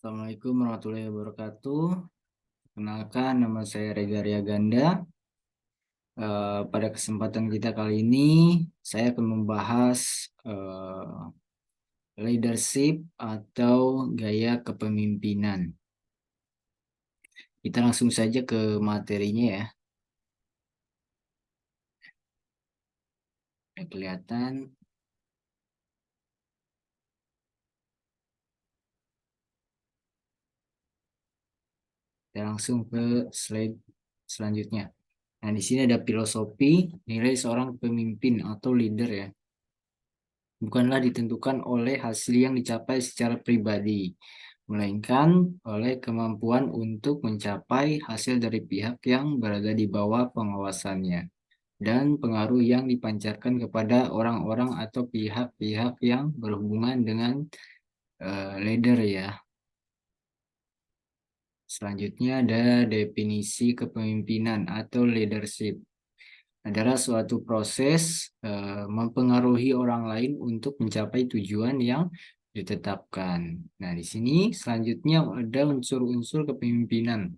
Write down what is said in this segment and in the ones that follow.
Assalamualaikum warahmatullahi wabarakatuh. Kenalkan, nama saya Rega Ria Ganda. Pada kesempatan kita kali ini, saya akan membahas leadership atau gaya kepemimpinan. Kita langsung saja ke materinya ya. Kelihatan. Kita langsung ke slide selanjutnya. Nah, di sini ada filosofi nilai seorang pemimpin atau leader ya. Bukanlah ditentukan oleh hasil yang dicapai secara pribadi, melainkan oleh kemampuan untuk mencapai hasil dari pihak yang berada di bawah pengawasannya dan pengaruh yang dipancarkan kepada orang-orang atau pihak-pihak yang berhubungan dengan leader ya. Selanjutnya ada definisi kepemimpinan atau leadership. Adalah suatu proses mempengaruhi orang lain untuk mencapai tujuan yang ditetapkan. Nah, di sini selanjutnya ada unsur-unsur kepemimpinan.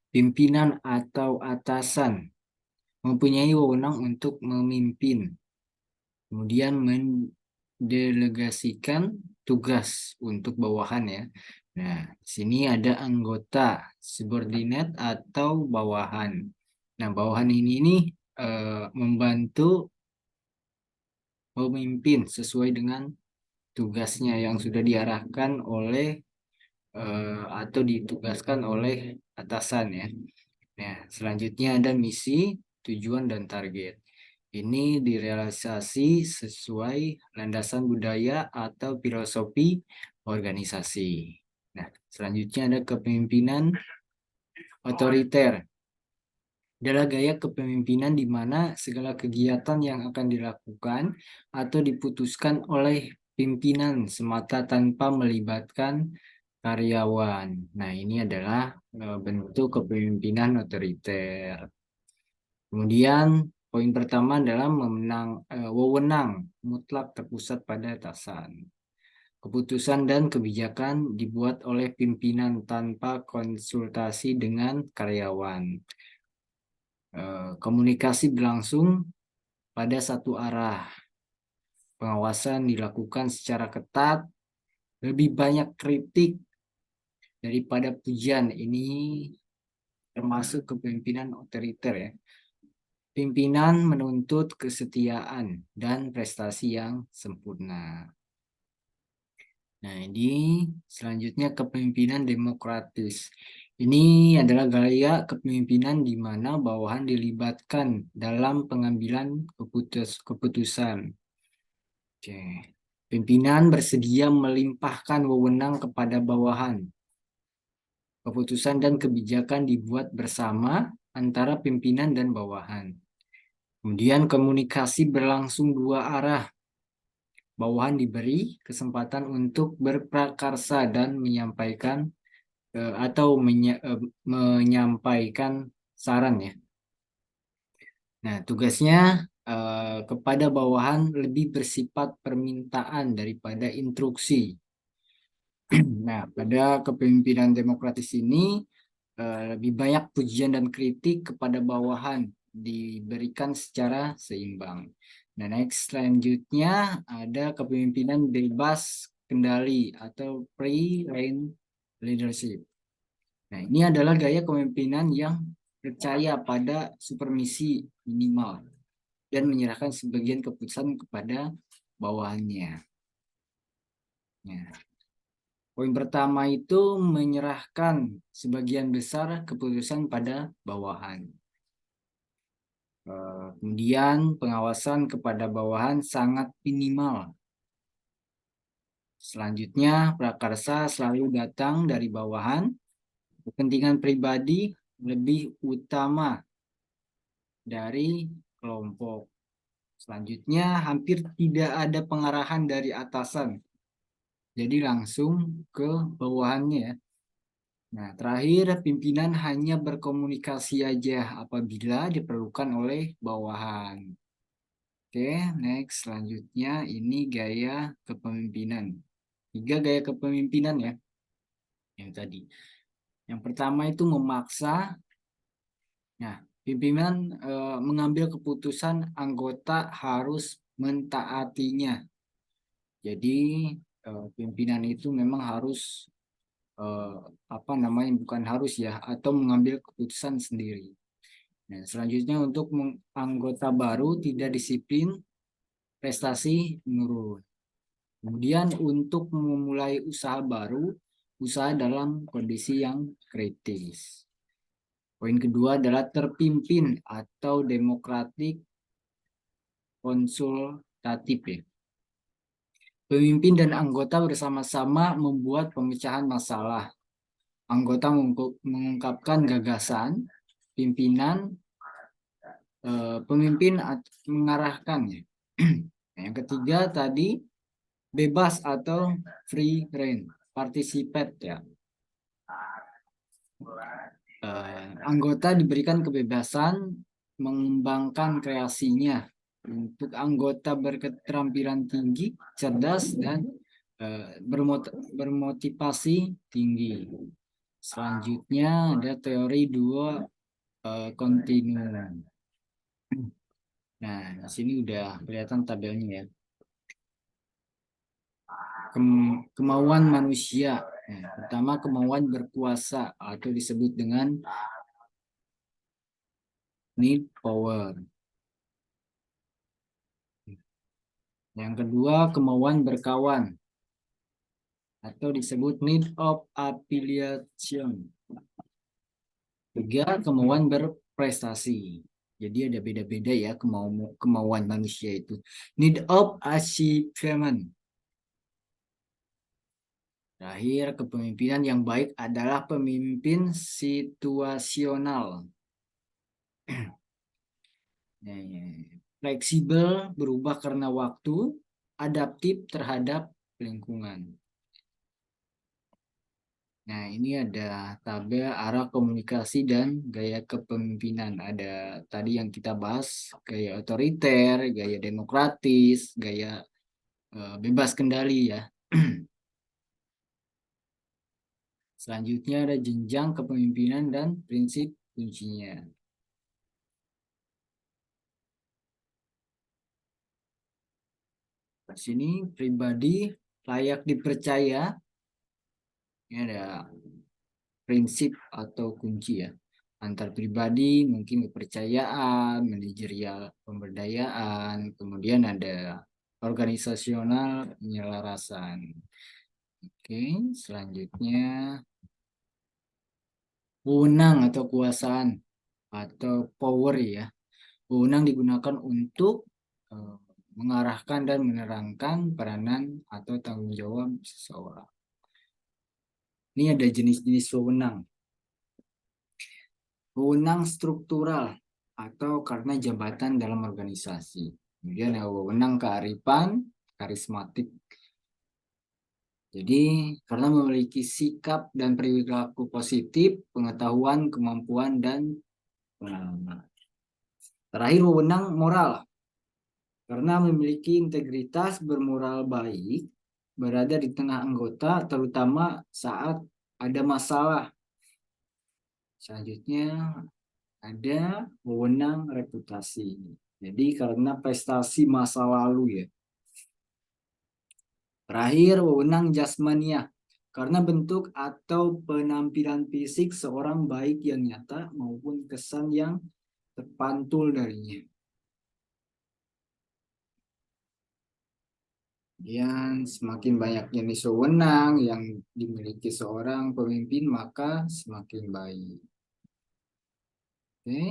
Pimpinan atau atasan mempunyai wewenang untuk memimpin, kemudian mendelegasikan tugas untuk bawahan ya. Nah, di sini ada anggota subordinate atau bawahan. Nah, bawahan ini membantu memimpin sesuai dengan tugasnya yang sudah diarahkan oleh atau ditugaskan oleh atasan ya. Nah, selanjutnya ada misi, tujuan dan target. Ini direalisasi sesuai landasan budaya atau filosofi organisasi. Nah, selanjutnya ada kepemimpinan otoriter. Adalah gaya kepemimpinan di mana segala kegiatan yang akan dilakukan atau diputuskan oleh pimpinan semata tanpa melibatkan karyawan. Nah, ini adalah bentuk kepemimpinan otoriter. Kemudian, poin pertama adalah wewenang mutlak terpusat pada atasan. Keputusan dan kebijakan dibuat oleh pimpinan tanpa konsultasi dengan karyawan. Komunikasi berlangsung pada satu arah. Pengawasan dilakukan secara ketat, lebih banyak kritik daripada pujian. Ini termasuk kepemimpinan otoriter ya. Pimpinan menuntut kesetiaan dan prestasi yang sempurna. Nah, ini selanjutnya kepemimpinan demokratis. Ini adalah gaya kepemimpinan di mana bawahan dilibatkan dalam pengambilan keputusan. Oke. Pimpinan bersedia melimpahkan wewenang kepada bawahan. Keputusan dan kebijakan dibuat bersama antara pimpinan dan bawahan. Kemudian komunikasi berlangsung dua arah. Bawahan diberi kesempatan untuk berprakarsa dan menyampaikan menyampaikan saran ya. Nah, tugasnya kepada bawahan lebih bersifat permintaan daripada instruksi. Nah, pada kepemimpinan demokratis ini lebih banyak pujian dan kritik kepada bawahan diberikan secara seimbang. Nah, next selanjutnya ada kepemimpinan bebas kendali atau free rein leadership. Nah, ini adalah gaya kepemimpinan yang percaya pada supervisi minimal dan menyerahkan sebagian keputusan kepada bawahannya. Nah, poin pertama itu menyerahkan sebagian besar keputusan pada bawahan. Kemudian pengawasan kepada bawahan sangat minimal. Selanjutnya, prakarsa selalu datang dari bawahan. Kepentingan pribadi lebih utama dari kelompok. Selanjutnya, hampir tidak ada pengarahan dari atasan. Jadi langsung ke bawahannya ya. Nah, terakhir pimpinan hanya berkomunikasi aja apabila diperlukan oleh bawahan. Oke, next selanjutnya ini gaya kepemimpinan. 3 gaya kepemimpinan ya. yang tadi. Yang pertama itu memaksa. Nah, pimpinan mengambil keputusan anggota harus mentaatinya. Jadi pimpinan itu memang harus eh, apa namanya, bukan harus ya, atau mengambil keputusan sendiri. Nah, selanjutnya untuk anggota baru tidak disiplin, prestasi menurun. Kemudian untuk memulai usaha baru, usaha dalam kondisi yang kritis. Poin kedua adalah terpimpin atau demokratik konsultatif ya. Pemimpin dan anggota bersama-sama membuat pemecahan masalah. Anggota mengungkapkan gagasan, pimpinan pemimpin mengarahkannya. Yang ketiga tadi bebas atau free reign, participate ya. Anggota diberikan kebebasan mengembangkan kreasinya. Untuk anggota berketerampilan tinggi, cerdas, dan bermotivasi tinggi. Selanjutnya ada teori dua kontinuen. Nah, di sini udah kelihatan tabelnya ya. Kemauan manusia. Nah, pertama kemauan berkuasa atau disebut dengan need power. Yang kedua kemauan berkawan atau disebut need of affiliation. Tiga kemauan berprestasi. Jadi ada beda-beda ya kemauan manusia itu. Need of achievement. Terakhir, kepemimpinan yang baik adalah pemimpin situasional. Fleksibel, berubah karena waktu, adaptif terhadap lingkungan. Nah, ini ada tabel arah komunikasi dan gaya kepemimpinan. Ada tadi yang kita bahas, gaya otoriter, gaya demokratis, gaya bebas kendali ya. Selanjutnya ada jenjang kepemimpinan dan prinsip kuncinya. Di sini pribadi layak dipercaya. Ini ada prinsip atau kunci ya. Antar pribadi mungkin kepercayaan, manajerial pemberdayaan, kemudian ada organisasional penyelarasan. Oke, selanjutnya wewenang atau kekuasaan atau power ya. Wewenang digunakan untuk mengarahkan dan menerangkan peranan atau tanggung jawab seseorang. Ini ada jenis-jenis wewenang. Wewenang struktural atau karena jabatan dalam organisasi. Kemudian ada wewenang kearifan, karismatik. Jadi karena memiliki sikap dan perilaku positif, pengetahuan, kemampuan, dan pengalaman. Terakhir wewenang moral. Karena memiliki integritas, bermoral baik, berada di tengah anggota, terutama saat ada masalah. Selanjutnya ada wewenang reputasi. Jadi karena prestasi masa lalu ya. Terakhir wewenang jasmania. Karena bentuk atau penampilan fisik seorang baik yang nyata maupun kesan yang terpantul darinya. Kemudian semakin banyak jenis wewenang yang dimiliki seorang pemimpin maka semakin baik. Oke.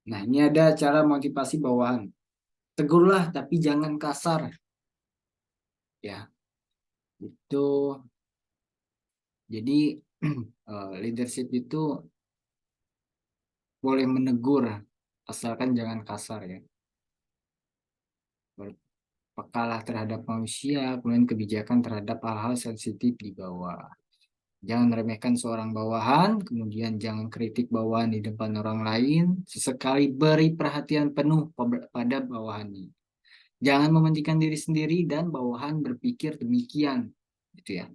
Nah, ini ada cara motivasi bawahan. Tegurlah tapi jangan kasar. Ya, itu jadi leadership itu boleh menegur asalkan jangan kasar ya. Pekalah terhadap manusia, kemudian kebijakan terhadap hal-hal sensitif di bawah. Jangan remehkan seorang bawahan, kemudian jangan kritik bawahan di depan orang lain. Sesekali beri perhatian penuh pada bawahannya. Jangan mementingkan diri sendiri dan bawahan berpikir demikian. Gitu ya.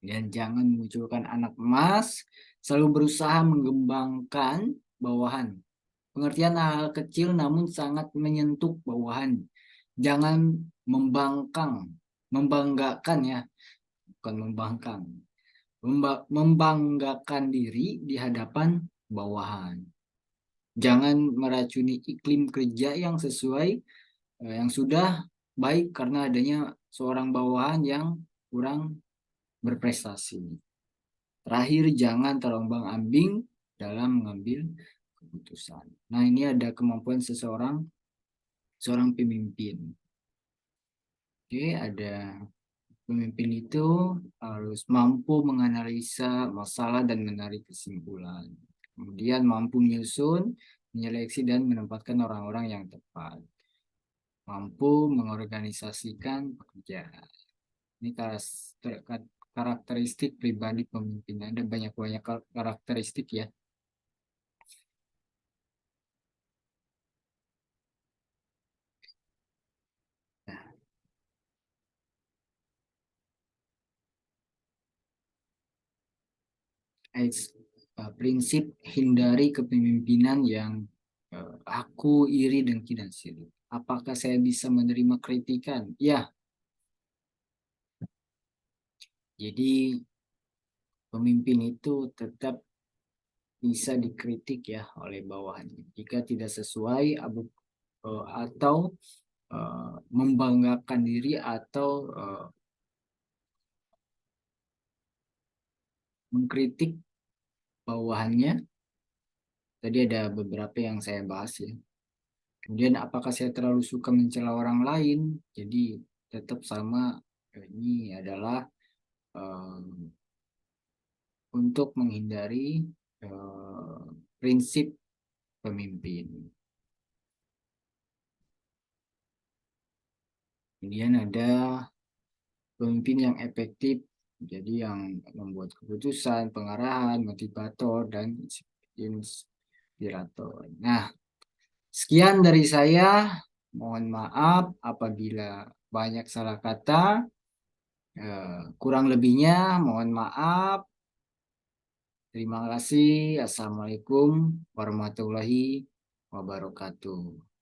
Dan jangan memunculkan anak emas, selalu berusaha mengembangkan bawahan. Pengertian hal kecil namun sangat menyentuh bawahan. Jangan membanggakan ya, bukan membangkang. Membanggakan diri di hadapan bawahan. Jangan meracuni iklim kerja yang sesuai, yang sudah baik karena adanya seorang bawahan yang kurang berprestasi. Terakhir, jangan terombang-ambing dalam mengambil keputusan. Nah, ini ada kemampuan seorang pemimpin. Oke, ada pemimpin itu harus mampu menganalisa masalah dan menarik kesimpulan. Kemudian mampu menyusun, menyeleksi, dan menempatkan orang-orang yang tepat. Mampu mengorganisasikan pekerjaan. Ini karakteristik pribadi pemimpin. Ada banyak-banyak karakteristik ya. Nah, prinsip hindari kepemimpinan yang aku iri, dengki, dan sirik. Apakah saya bisa menerima kritikan? Ya, jadi pemimpin itu tetap bisa dikritik ya oleh bawahannya. Jika tidak sesuai atau membanggakan diri atau mengkritik bawahannya. Tadi ada beberapa yang saya bahas ya. Kemudian apakah saya terlalu suka mencela orang lain? Jadi tetap sama, ini adalah eh, untuk menghindari eh, prinsip pemimpin. Kemudian ada pemimpin yang efektif, jadi yang membuat keputusan, pengarahan, motivator, dan inspirator. Nah, sekian dari saya. Mohon maaf apabila banyak salah kata. Kurang lebihnya mohon maaf. Terima kasih. Assalamualaikum warahmatullahi wabarakatuh.